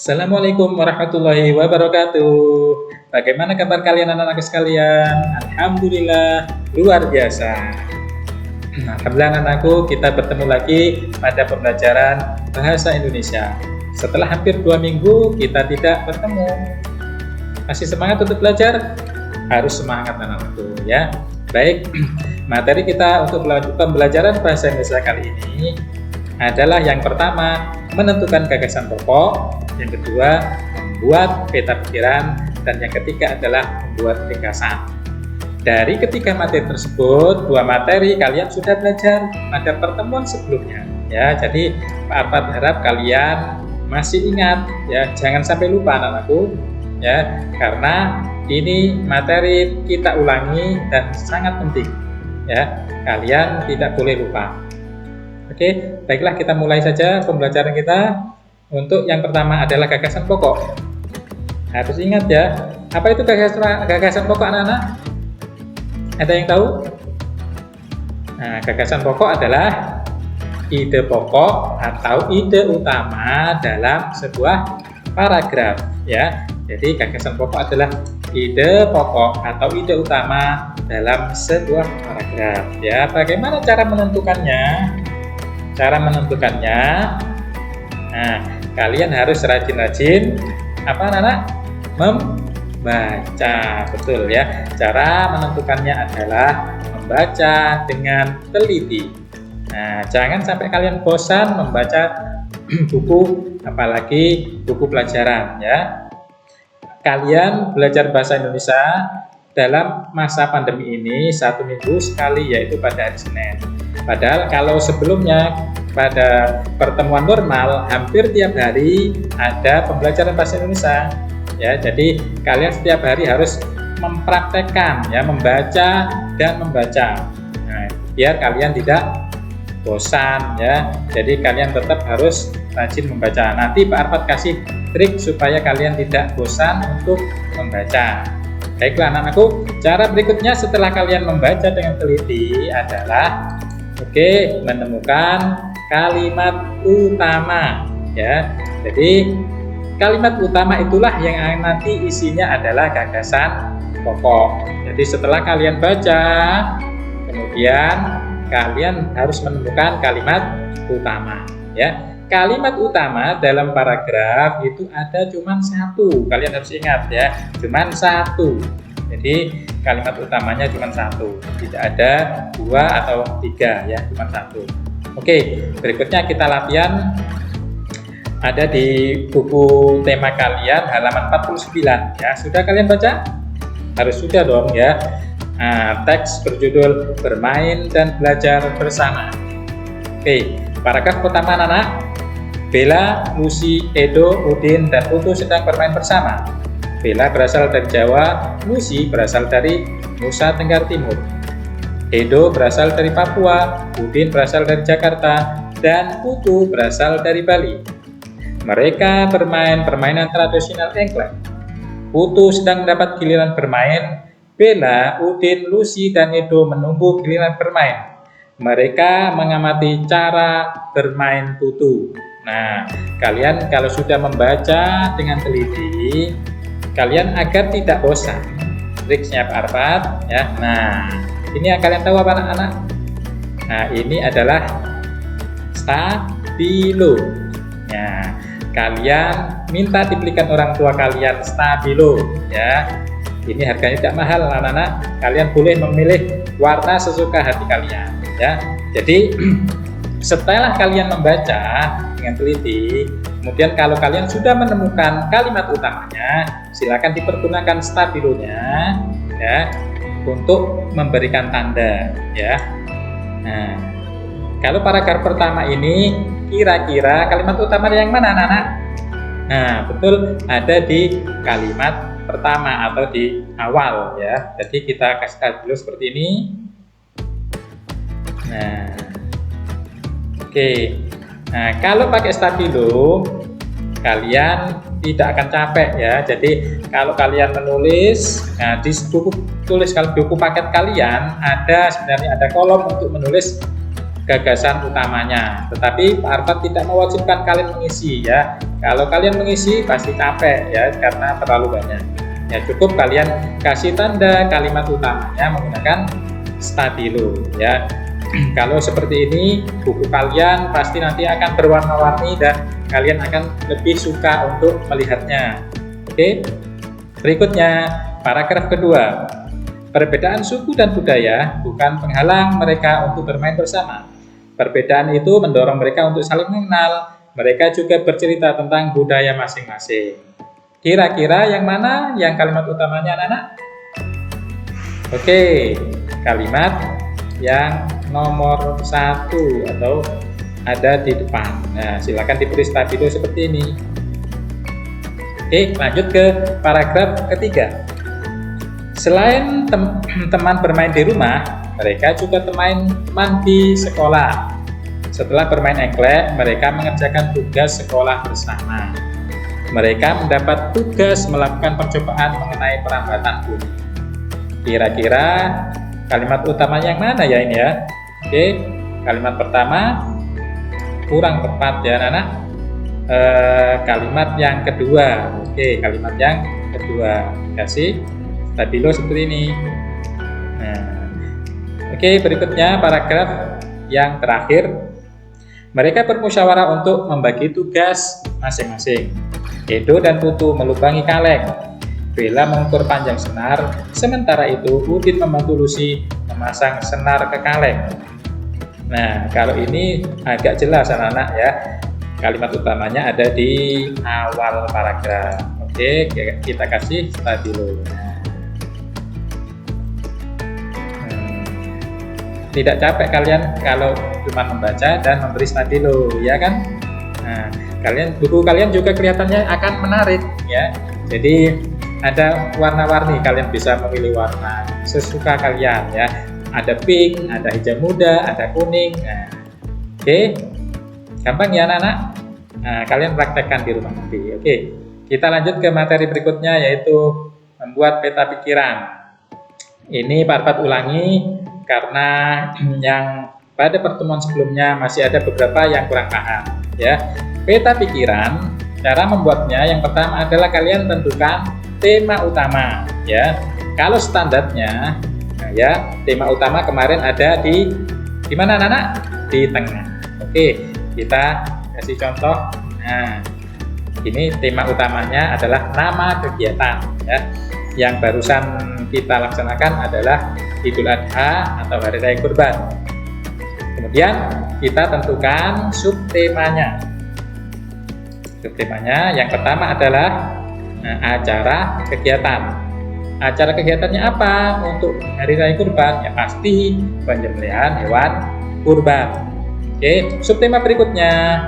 Assalamualaikum warahmatullahi wabarakatuh. Bagaimana kabar kalian anak-anak sekalian? Alhamdulillah luar biasa. Alhamdulillah anak-anakku, kita bertemu lagi pada pembelajaran bahasa Indonesia. Setelah hampir 2 minggu kita tidak bertemu. Masih semangat untuk belajar? Harus semangat anak-anakku ya. Baik, materi kita untuk pembelajaran bahasa Indonesia kali ini adalah yang pertama, menentukan gagasan pokok, yang kedua, membuat peta pikiran, dan yang ketiga adalah membuat ringkasan. Dari ketiga materi tersebut, 2 materi kalian sudah belajar pada pertemuan sebelumnya ya. Jadi Pak Arfad harap kalian masih ingat ya, jangan sampai lupa anak-anakku ya, karena ini materi kita ulangi dan sangat penting ya, kalian tidak boleh lupa. Oke, baiklah kita mulai saja pembelajaran kita. Untuk yang pertama adalah gagasan pokok. Harus ingat ya, apa itu gagasan pokok anak-anak? Ada yang tahu? Nah, gagasan pokok adalah ide pokok atau ide utama dalam sebuah paragraf ya. Jadi gagasan pokok adalah ide pokok atau ide utama dalam sebuah paragraf ya. Bagaimana cara menentukannya? Cara menentukannya, nah kalian harus rajin-rajin apa anak-anak? Membaca, betul ya. Cara menentukannya adalah membaca dengan teliti. Nah, jangan sampai kalian bosan membaca buku, apalagi buku pelajaran ya. Kalian belajar bahasa Indonesia dalam masa pandemi ini 1 minggu sekali, yaitu pada hari Senin. Padahal kalau sebelumnya pada pertemuan normal hampir tiap hari ada pembelajaran bahasa Indonesia ya. Jadi kalian setiap hari harus mempraktekkan ya, membaca dan membaca. Nah, biar kalian tidak bosan ya. Jadi kalian tetap harus rajin membaca. Nanti Pak Arfad kasih trik supaya kalian tidak bosan untuk membaca. Baiklah anak-anakku, cara berikutnya setelah kalian membaca dengan teliti adalah menemukan kalimat utama ya. Jadi kalimat utama itulah yang nanti isinya adalah gagasan pokok. Jadi setelah kalian baca, kemudian kalian harus menemukan kalimat utama ya. Kalimat utama dalam paragraf itu ada cuma 1. Kalian harus ingat ya, cuma 1. Jadi kalimat utamanya cuma 1, tidak ada 2 atau 3 ya, cuma 1. Oke, berikutnya kita latihan. Ada di buku tema kalian halaman 49 ya. Sudah kalian baca? Harus sudah dong ya. Nah, teks berjudul Bermain dan Belajar Bersama. Oke, paragraf pertama anak-anak. Bella, Lucy, Edo, Udin, dan Putu sedang bermain bersama. Bella berasal dari Jawa, Lucy berasal dari Nusa Tenggara Timur. Edo berasal dari Papua, Udin berasal dari Jakarta, dan Putu berasal dari Bali. Mereka bermain permainan tradisional engklek. Putu sedang mendapat giliran bermain. Bella, Udin, Lucy, dan Edo menunggu giliran bermain. Mereka mengamati cara bermain Putu. Nah, kalian kalau sudah membaca dengan teliti, kalian agar tidak bosan, triksnya Pak Arfad ya. Nah, ini yang kalian tahu apa anak-anak? Nah, ini adalah stabilo. Ya, kalian minta dibelikan orang tua kalian stabilo ya. Ini harganya tidak mahal anak-anak. Kalian boleh memilih warna sesuka hati kalian ya. Jadi setelah kalian membaca dengan teliti, kemudian kalau kalian sudah menemukan kalimat utamanya, silakan dipergunakan stabilonya ya untuk memberikan tanda ya. Nah, kalau paragraf pertama ini kira-kira kalimat utama yang mana anak-anak? Nah, betul, ada di kalimat pertama atau di awal ya. Jadi kita kasih stabilo seperti ini. Nah, oke. Nah, kalau pakai stabilo kalian tidak akan capek ya. Jadi kalau kalian menulis, nah di buku tulis, kalau buku paket kalian ada sebenarnya ada kolom untuk menulis gagasan utamanya. Tetapi Pak Arfad tidak mewajibkan kalian mengisi ya. Kalau kalian mengisi pasti capek ya karena terlalu banyak. Ya cukup kalian kasih tanda kalimat utamanya menggunakan stabilo ya. Kalau seperti ini buku kalian pasti nanti akan berwarna-warni dan kalian akan lebih suka untuk melihatnya. Oke. Berikutnya paragraf kedua. Perbedaan suku dan budaya bukan penghalang mereka untuk bermain bersama. Perbedaan itu mendorong mereka untuk saling mengenal. Mereka juga bercerita tentang budaya masing-masing. Kira-kira yang mana yang kalimat utamanya anak-anak? Oke, kalimat yang nomor 1 atau ada di depan. Nah, silakan diberi stabilo seperti ini. Oke, lanjut ke paragraf ketiga. Selain teman bermain di rumah, mereka juga teman di sekolah. Setelah bermain engklek, mereka mengerjakan tugas sekolah bersama. Mereka mendapat tugas melakukan percobaan mengenai perambatan bumi. Kira-kira kalimat utamanya yang mana ya ini ya? Oke, kalimat pertama kurang tepat ya anak-anak. Kalimat yang kedua. Oke, kalimat yang kedua. Kasih stabilo seperti ini. Nah, oke, berikutnya paragraf yang terakhir. Mereka bermusyawarah untuk membagi tugas masing-masing. Edo dan Putu melubangi kaleng. Bella mengukur panjang senar, sementara itu Udin membantu Lucy memasang senar ke kaleng. Nah, kalau ini agak jelas anak-anak ya. Kalimat utamanya ada di awal paragraf. Oke, kita kasih stabilo. Tidak capek kalian kalau cuma membaca dan memberi stabilo, ya kan? Nah, buku kalian juga kelihatannya akan menarik ya. Jadi ada warna-warni, kalian bisa memilih warna sesuka kalian ya. Ada pink, ada hijau muda, ada kuning. Nah, oke, gampang ya anak-anak. Nah, kalian praktekkan di rumah nanti. Oke, kita lanjut ke materi berikutnya yaitu membuat peta pikiran. Ini Pak Arfad ulangi karena yang pada pertemuan sebelumnya masih ada beberapa yang kurang paham ya. Peta pikiran, cara membuatnya yang pertama adalah kalian tentukan tema utama ya. Kalau standarnya nah ya, tema utama kemarin ada di mana anak-anak? Di tengah. Oke, kita kasih contoh. Nah, ini tema utamanya adalah nama kegiatan ya. Yang barusan kita laksanakan adalah Idul Adha atau Hari Raya Kurban. Kemudian kita tentukan subtemanya. Subtemanya yang pertama adalah acara kegiatan. Acara kegiatannya apa untuk Hari Raya Kurban? Ya pasti penyembelihan hewan kurban. Oke, subtema berikutnya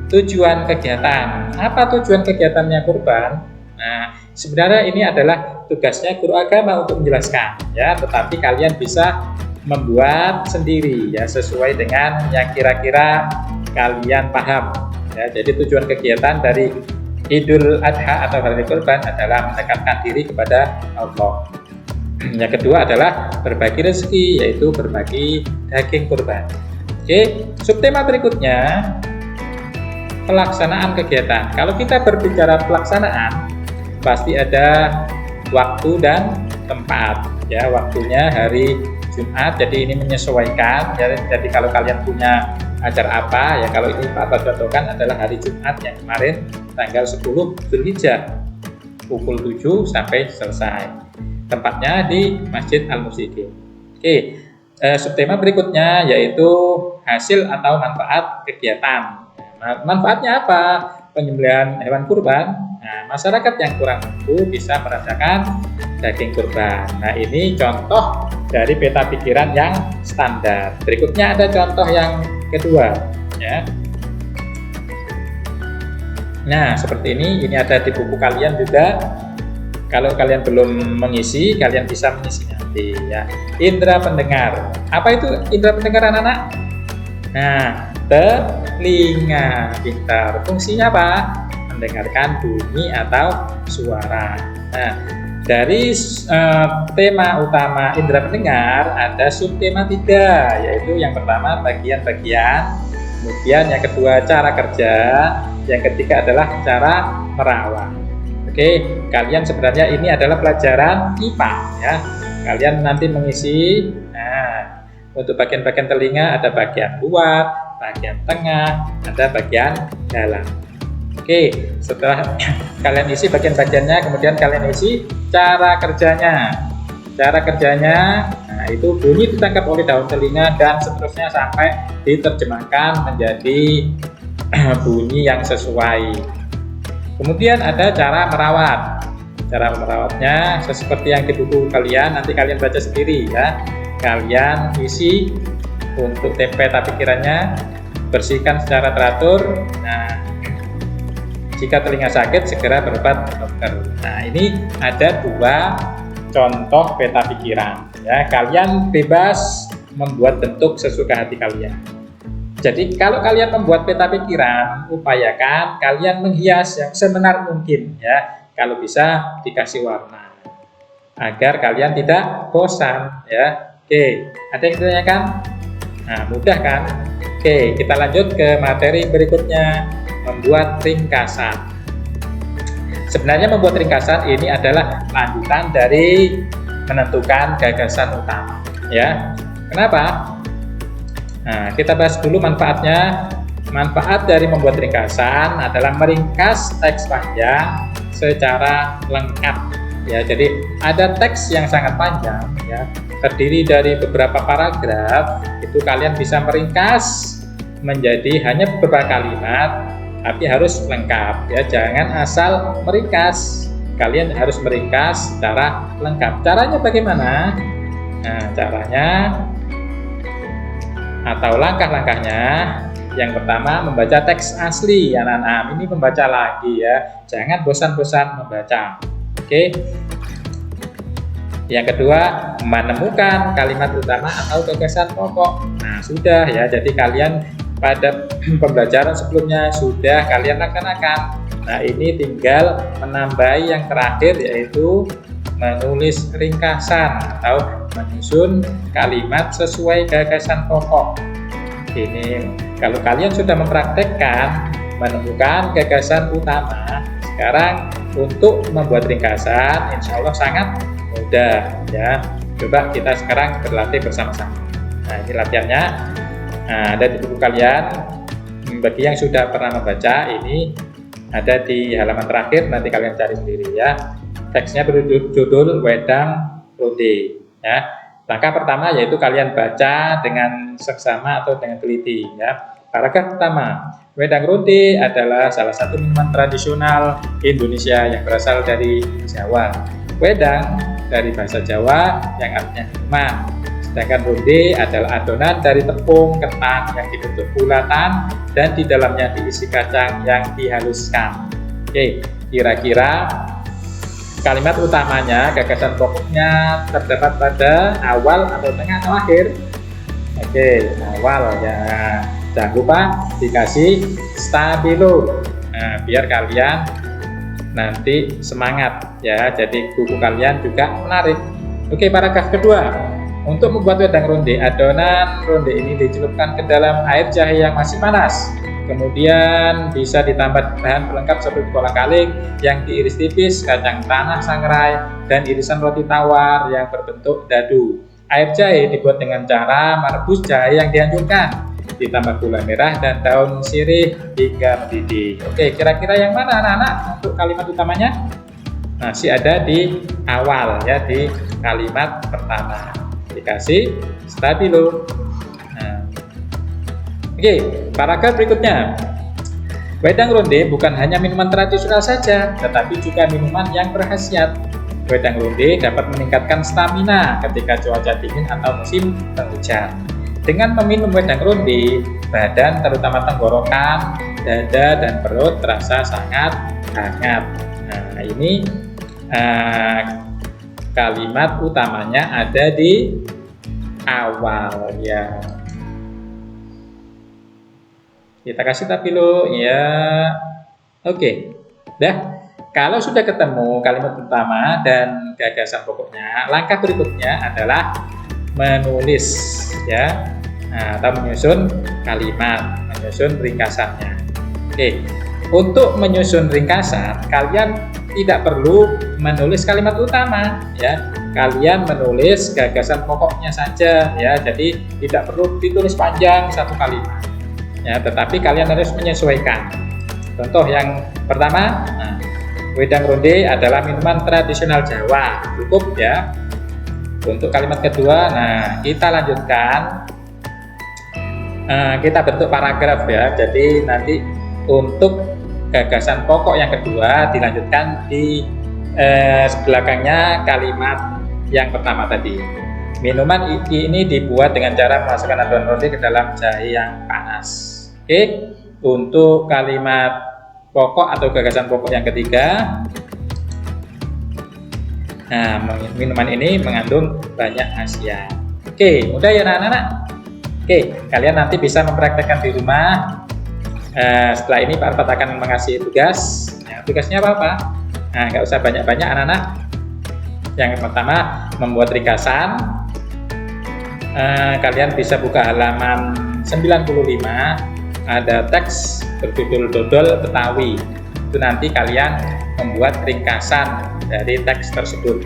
tujuan kegiatan. Apa tujuan kegiatannya kurban? Nah, sebenarnya ini adalah tugasnya guru agama untuk menjelaskan ya, tetapi kalian bisa membuat sendiri ya sesuai dengan yang kira-kira kalian paham ya. Jadi tujuan kegiatan dari Idul Adha atau Hari Kurban adalah mendekatkan diri kepada Allah. Yang kedua adalah berbagi rezeki, yaitu berbagi daging kurban. Oke, subtema berikutnya pelaksanaan kegiatan. Kalau kita berbicara pelaksanaan, pasti ada waktu dan tempat ya. Waktunya hari Jumat, jadi ini menyesuaikan ya. Jadi kalau kalian punya acara apa ya, kalau ini Pak Arfad contohkan adalah hari Jumat yang kemarin tanggal 10 Zulhijjah pukul 7 sampai selesai. Tempatnya di Masjid Al-Musyidin. Oke, subtema berikutnya yaitu hasil atau manfaat kegiatan. Nah, manfaatnya apa? Penyembelihan hewan kurban. Nah, masyarakat yang kurang mampu bisa merasakan daging kurban. Nah, ini contoh dari peta pikiran yang standar. Berikutnya ada contoh yang kedua ya. Nah, seperti ini ada di buku kalian juga. Kalau kalian belum mengisi, kalian bisa mengisi nanti ya. Indra pendengar. Apa itu indra pendengar anak-anak? Nah, telinga pintar. Fungsinya apa? Mendengarkan bunyi atau suara. Nah, Dari tema utama indera pendengar ada subtema 3, yaitu yang pertama bagian-bagian, kemudian yang kedua cara kerja, yang ketiga adalah cara merawat. Oke, kalian sebenarnya ini adalah pelajaran IPA ya. Kalian nanti mengisi, untuk bagian-bagian telinga ada bagian luar, bagian tengah, ada bagian dalam. Oke, setelah kalian isi bagian-bagiannya, kemudian kalian isi cara kerjanya. Cara kerjanya, itu bunyi ditangkap oleh daun telinga dan seterusnya sampai diterjemahkan menjadi bunyi yang sesuai. Kemudian ada cara merawat. Cara merawatnya seperti yang di buku kalian, nanti kalian baca sendiri ya. Kalian isi untuk peta pikirannya, bersihkan secara teratur. Jika telinga sakit, segera berobat ke dokter. Nah, ini ada 2 contoh peta pikiran. Ya, kalian bebas membuat bentuk sesuka hati kalian. Jadi, kalau kalian membuat peta pikiran, upayakan kalian menghias yang sebenar mungkin. Ya, kalau bisa dikasih warna, agar kalian tidak bosan. Ya, oke. Ada yang ditanyakan? Nah, mudah kan? Oke, kita lanjut ke materi berikutnya. Membuat ringkasan. Sebenarnya membuat ringkasan ini adalah lanjutan dari menentukan gagasan utama ya. Kenapa? Nah, kita bahas dulu manfaatnya. Manfaat dari membuat ringkasan adalah meringkas teks panjang secara lengkap ya. Jadi ada teks yang sangat panjang ya, terdiri dari beberapa paragraf, itu kalian bisa meringkas menjadi hanya beberapa kalimat, tapi harus lengkap ya, jangan asal meringkas. Kalian harus meringkas secara lengkap. Caranya bagaimana? Nah, caranya atau langkah-langkahnya, yang pertama membaca teks asli anak-anak. Ini membaca lagi ya, jangan bosan-bosan membaca. Oke. Yang kedua, menemukan kalimat utama atau gagasan pokok. Nah, sudah ya, jadi kalian pada pembelajaran sebelumnya sudah kalian laksanakan. Nah, ini tinggal menambahi yang terakhir, yaitu menulis ringkasan atau menyusun kalimat sesuai gagasan pokok. Ini kalau kalian sudah mempraktekkan menemukan gagasan utama, sekarang untuk membuat ringkasan insya Allah sangat mudah ya. Coba kita sekarang berlatih bersama-sama. Nah, ini latihannya. Nah, ada di buku kalian. Bagi yang sudah pernah membaca, ini ada di halaman terakhir, nanti kalian cari sendiri ya. Teksnya berjudul Wedang Ronde ya. Langkah pertama yaitu kalian baca dengan seksama atau dengan teliti ya. Paragraf pertama, wedang ronde adalah salah satu minuman tradisional Indonesia yang berasal dari Jawa. Wedang dari bahasa Jawa yang artinya minuman. Sedangkan ronde adalah adonan dari tepung ketan yang dibentuk bulatan dan di dalamnya diisi kacang yang dihaluskan. Oke, kira-kira kalimat utamanya, gagasan pokoknya terdapat pada awal atau tengah atau akhir? Oke, awal ya. Jangan lupa dikasih stabilo. Nah, biar kalian nanti semangat ya. Jadi buku kalian juga menarik. Oke, paragraf kedua. Untuk membuat wedang ronde, adonan ronde ini dicelupkan ke dalam air jahe yang masih panas. Kemudian bisa ditambah bahan pelengkap seperti kolang-kaling yang diiris tipis, kacang tanah sangrai, dan irisan roti tawar yang berbentuk dadu. Air jahe dibuat dengan cara merebus jahe yang dihancurkan, ditambah gula merah dan daun sirih hingga mendidih. Oke, kira-kira yang mana anak-anak untuk kalimat utamanya? Masih ada di awal ya, di kalimat pertama. Dikasih stabilo. Oke, paragraf berikutnya. Wedang ronde bukan hanya minuman tradisional saja, tetapi juga minuman yang berkhasiat. Wedang ronde dapat meningkatkan stamina ketika cuaca dingin atau musim penghujan. Dengan meminum wedang ronde, badan terutama tenggorokan, dada, dan perut terasa sangat hangat. Nah, ini kalimat utamanya ada di awal ya. Kita kasih stabilo ya. Oke. Dah, Kalau sudah ketemu kalimat utama dan gagasan pokoknya, langkah berikutnya adalah menulis ya, atau menyusun kalimat, menyusun ringkasannya. Oke, untuk menyusun ringkasan kalian tidak perlu menulis kalimat utama ya, kalian menulis gagasan pokoknya saja ya, jadi tidak perlu ditulis panjang satu kalimat ya, tetapi kalian harus menyesuaikan. Contoh yang pertama, wedang ronde adalah minuman tradisional Jawa, cukup ya. Untuk kalimat kedua, kita lanjutkan, kita bentuk paragraf ya. Jadi nanti untuk gagasan pokok yang kedua dilanjutkan di belakangnya kalimat yang pertama tadi. Minuman ini dibuat dengan cara memasukkan adonan ronde ke dalam jahe yang panas. Oke, untuk kalimat pokok atau gagasan pokok yang ketiga, minuman ini mengandung banyak khasiat. Oke, mudah ya anak-anak. Oke, kalian nanti bisa mempraktekkan di rumah. Setelah ini Pak Arfad akan mengasih tugas. Tugasnya apa? Nggak usah banyak-banyak anak-anak. Yang pertama, membuat ringkasan. Kalian bisa buka halaman 95. Ada teks berjudul Dodol Betawi. Itu nanti kalian membuat ringkasan dari teks tersebut.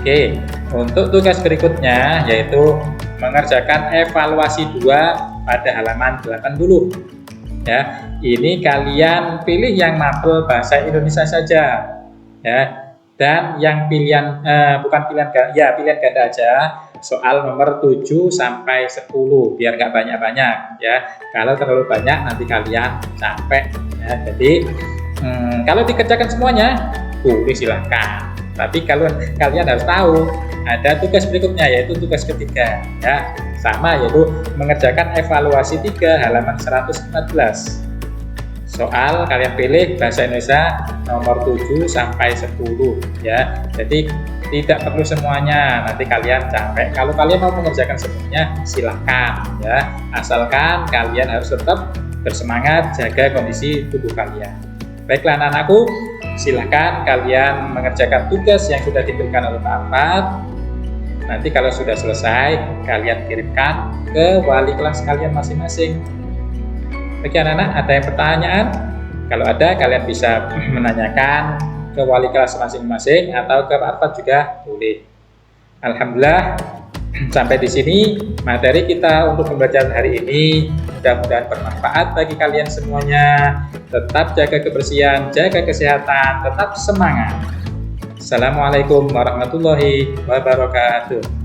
Oke, untuk tugas berikutnya yaitu mengerjakan evaluasi 2 pada halaman 80. Ya, ini kalian pilih yang mapel bahasa Indonesia saja. Ya, dan yang pilihan pilihan ganda aja. Soal nomor 7 sampai 10 biar nggak banyak-banyak ya. Kalau terlalu banyak nanti kalian capek ya. Jadi kalau dikerjakan semuanya boleh silahkan. Tapi kalau kalian harus tahu ada tugas berikutnya yaitu tugas ketiga ya. Sama yaitu mengerjakan evaluasi 3 halaman 114. Soal kalian pilih bahasa Indonesia nomor 7 sampai 10 ya. Jadi tidak perlu semuanya, nanti kalian capek. Kalau kalian mau mengerjakan semuanya silahkan ya, asalkan kalian harus tetap bersemangat jaga kondisi tubuh kalian. Baiklah anak-anakku, silahkan kalian mengerjakan tugas yang sudah diberikan oleh Pak Arfad. Nanti kalau sudah selesai kalian kirimkan ke wali kelas kalian masing-masing. Bagi anak-anak ada yang pertanyaan? Kalau ada kalian bisa menanyakan ke wali kelas masing-masing atau ke Pak Arfad juga boleh. Alhamdulillah, sampai di sini materi kita untuk pembelajaran hari ini. Mudah-mudahan bermanfaat bagi kalian semuanya. Tetap jaga kebersihan, jaga kesehatan, tetap semangat. Assalamualaikum warahmatullahi wabarakatuh.